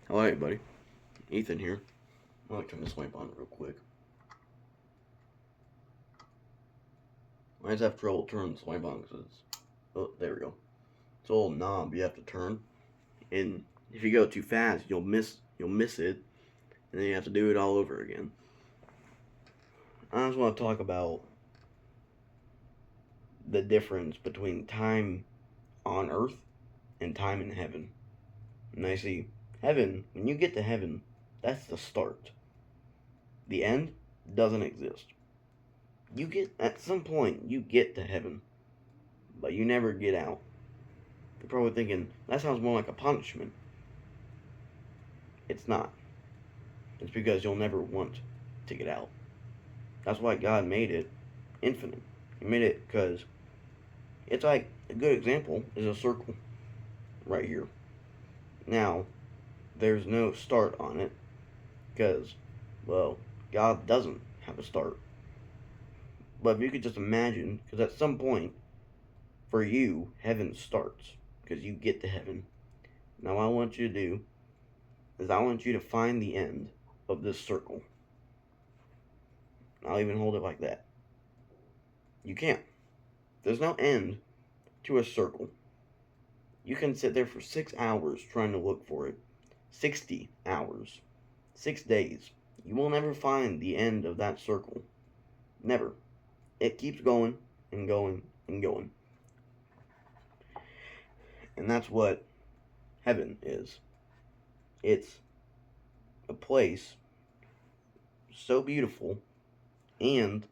Hello everybody, Ethan here. I'm gonna turn this lamp on real quick. I just have trouble turning this lamp on because oh, there we go. It's a little knob you have to turn, and if you go too fast, you'll miss it, and then you have to do it all over again. I just want to talk about the difference between time on Earth and time in heaven. And I see heaven, when you get to heaven, that's the start. The end doesn't exist. You get, at some point, you get to heaven, but you never get out. You're probably thinking, that sounds more like a punishment. It's not. It's because you'll never want to get out. That's why God made it infinite. He made it because it's like, a good example is a circle right here. Now, there's no start on it because, well, God doesn't have a start. But if you could just imagine, because at some point, for you, heaven starts because you get to heaven. Now, what I want you to do is I want you to find the end of this circle. I'll even hold it like that. You can't. There's no end to a circle. You can sit there for 6 hours trying to look for it. 60 hours. 6 days. You will never find the end of that circle. Never. It keeps going and going and going. And that's what heaven is. It's a place so beautiful and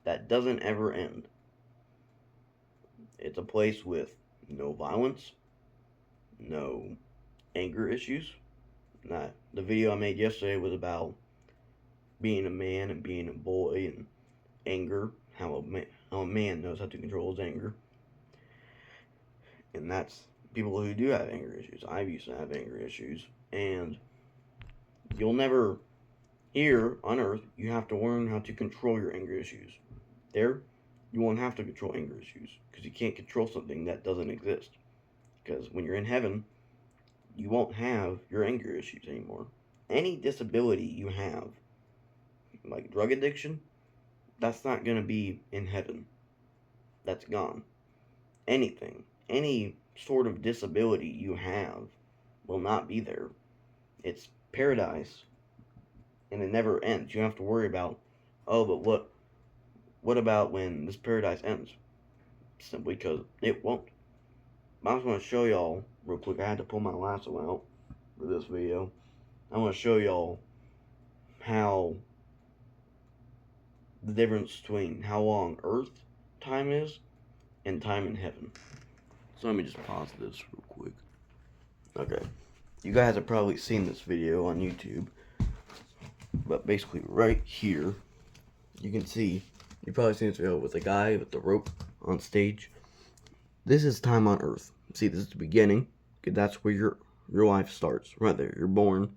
that doesn't ever end. It's a place with no violence, no anger issues. Not the video I made yesterday was about being a man and being a boy and anger, how a man knows how to control his anger. And that's people who do have anger issues. I used to have anger issues, and you'll never, here on Earth, you have to learn how to control your anger issues. There, you won't have to control anger issues because you can't control something that doesn't exist. Because when you're in heaven, you won't have your anger issues anymore. Any disability you have, like drug addiction, that's not going to be in heaven. That's gone. Anything, any sort of disability you have will not be there. It's paradise, and it never ends. You don't have to worry about, oh, but what about when this paradise ends? Simply because it won't. I just want to show y'all real quick. I had to pull my lasso out for this video. I want to show y'all how the difference between how long Earth time is and time in heaven. So let me just pause this real quick. Okay. You guys have probably seen this video on YouTube. But basically right here, you can see, you've probably seen this video with the guy with the rope on stage. This is time on Earth. See, this is the beginning. Okay, that's where your life starts. Right there. You're born.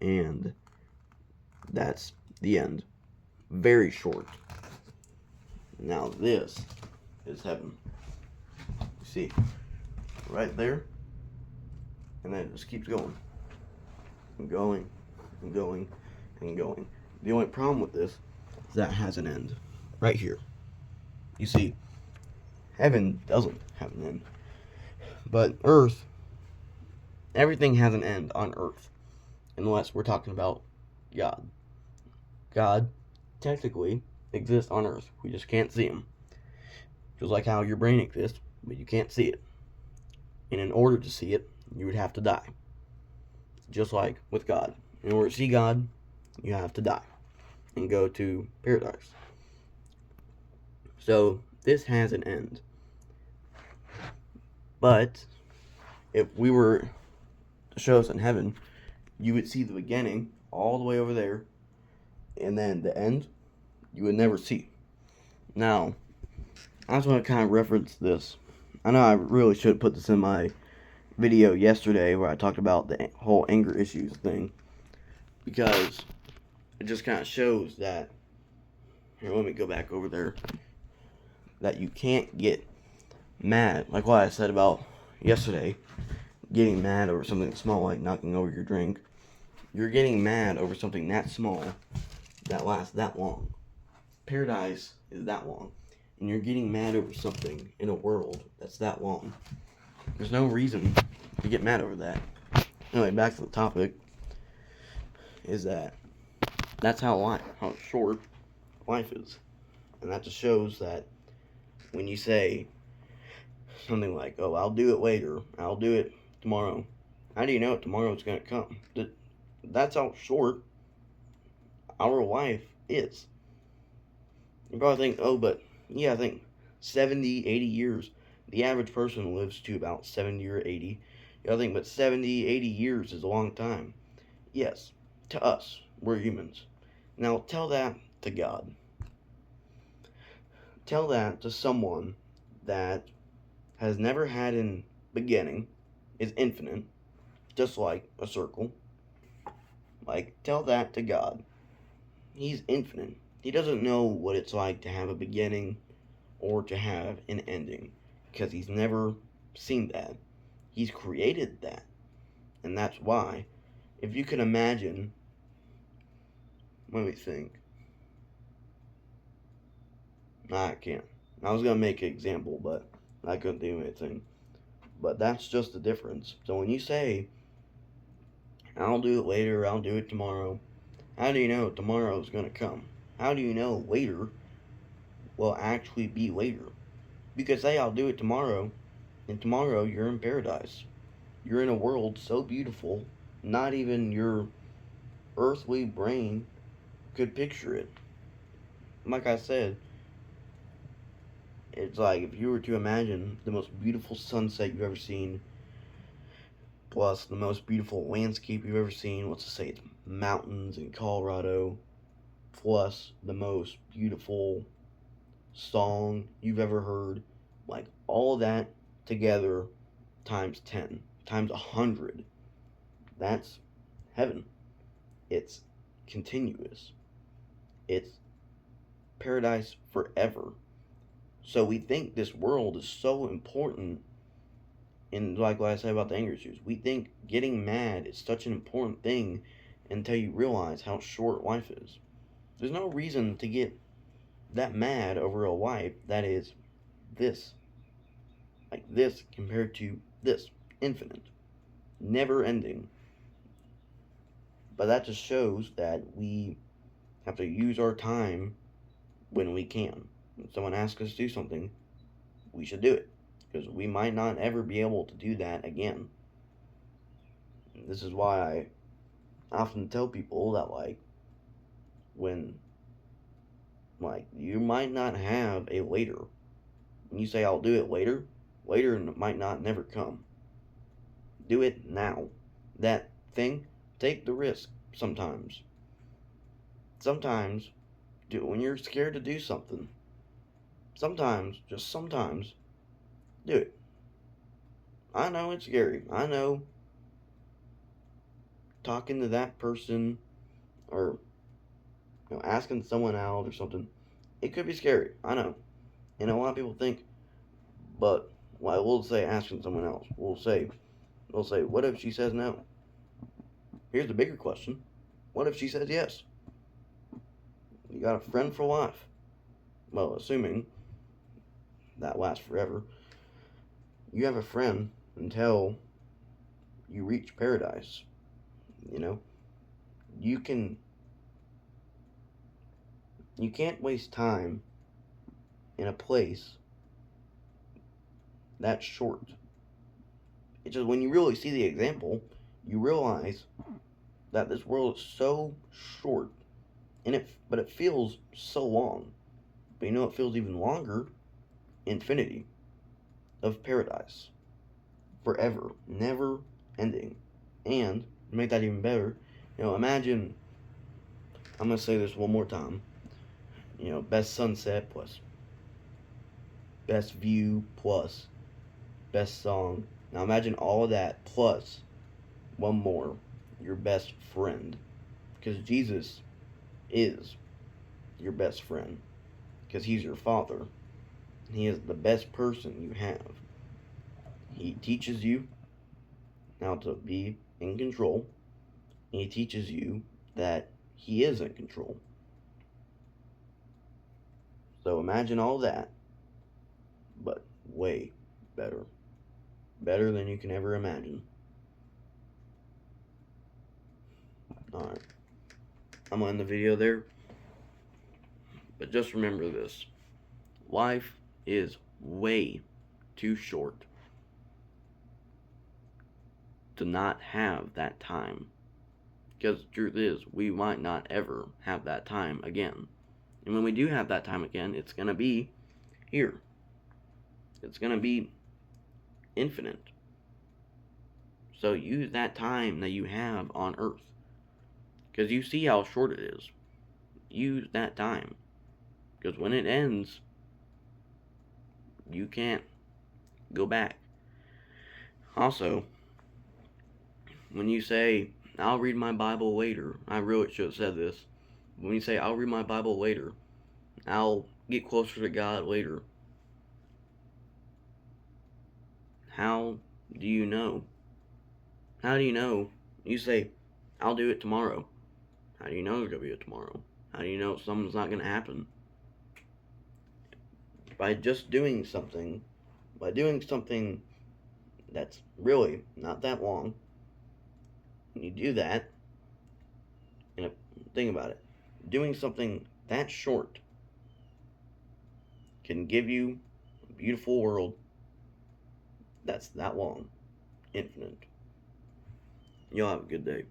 And that's the end. Very short. Now this is heaven. You see, right there. And then it just keeps going. And going. And going. And going. The only problem with this is that it has an end. Right here. You see, heaven doesn't have an end. But Earth, everything has an end on Earth. Unless we're talking about God. God technically exists on Earth. We just can't see him. Just like how your brain exists, but you can't see it. And in order to see it, you would have to die. Just like with God. In order to see God, you have to die and go to paradise. So this has an end. But if we were to show us in heaven, you would see the beginning all the way over there, and then the end you would never see. Now, I just want to kind of reference this. I know I really should put this in my video yesterday where I talked about the whole anger issues thing, because it just kind of shows that, here, let me go back over there, that you can't get mad, like what I said about yesterday, getting mad over something small like knocking over your drink. You're getting mad over something that small that lasts that long. Paradise is that long. And you're getting mad over something in a world that's that long. There's no reason to get mad over that. Anyway, back to the topic. Is that's how short life is. And that just shows that when you say something like, oh, I'll do it later, I'll do it tomorrow, how do you know tomorrow's going to come? That's how short our life is. You probably think, oh, but yeah, I think 70, 80 years. The average person lives to about 70 or 80. I think, but 70, 80 years is a long time. Yes, to us, we're humans. Now, tell that to God. Tell that to someone that has never had an beginning, is infinite, just like a circle. Like, tell that to God. He's infinite. He doesn't know what it's like to have a beginning or to have an ending, because he's never seen that. He's created that. And that's why, if you can imagine, let me think. Nah, I can't. I was going to make an example, but I couldn't think of anything. But that's just the difference. So when you say, I'll do it later, I'll do it tomorrow, how do you know tomorrow's going to come? How do you know later will actually be later? Because say I'll do it tomorrow, and tomorrow you're in paradise. You're in a world so beautiful, not even your earthly brain could picture it. Like I said, it's like if you were to imagine the most beautiful sunset you've ever seen, plus the most beautiful landscape you've ever seen, let's just say it's mountains in Colorado, plus the most beautiful song you've ever heard, like all that together times 10, times 100, that's heaven. It's continuous. It's paradise forever. So we think this world is so important, and like what I said about the anger issues, we think getting mad is such an important thing until you realize how short life is. There's no reason to get that mad over a life that is this, like this compared to this, infinite, never ending. But that just shows that we have to use our time when we can. When someone asks us to do something, we should do it, because we might not ever be able to do that again. And this is why I often tell people that, like, when, like, you might not have a later. When you say, I'll do it later, later might not never come. Do it now. That thing, take the risk sometimes. Sometimes, when you're scared to do something, sometimes, just sometimes, do it. I know it's scary. I know talking to that person or asking someone out or something, it could be scary. I know. And a lot of people think, but well, we'll say asking someone else. They'll say, what if she says no? Here's the bigger question. What if she says yes? You got a friend for life. Well, assuming that lasts forever. You have a friend until you reach paradise. You can't waste time in a place that short. It's just when you really see the example, you realize that this world is so short, but it feels so long. But it feels even longer. Infinity of paradise, forever, never ending. And to make that even better, imagine. I'm gonna say this one more time. Best sunset plus best view plus best song. Now imagine all of that plus one more, your best friend. Because Jesus is your best friend. Because he's your father. He is the best person you have. He teaches you. how to be in control. And he teaches you that he is in control. So imagine all that, but way better. Better than you can ever imagine. Alright. I'm gonna end the video there. But just remember this. Life is way too short to not have that time. Because the truth is, we might not ever have that time again. And when we do have that time again, it's going to be here. It's going to be infinite. So use that time that you have on Earth. Because you see how short it is. Use that time. Because when it ends, you can't go back. Also, when you say, I'll read my Bible later, I really should have said this. When you say, I'll read my Bible later, I'll get closer to God later, how do you know? How do you know? You say, I'll do it tomorrow. How do you know there's going to be a tomorrow? How do you know something's not going to happen? By just doing something, that's really not that long, when you do that, and think about it, doing something that short can give you a beautiful world that's that long, infinite. You'll have a good day.